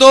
2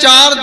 4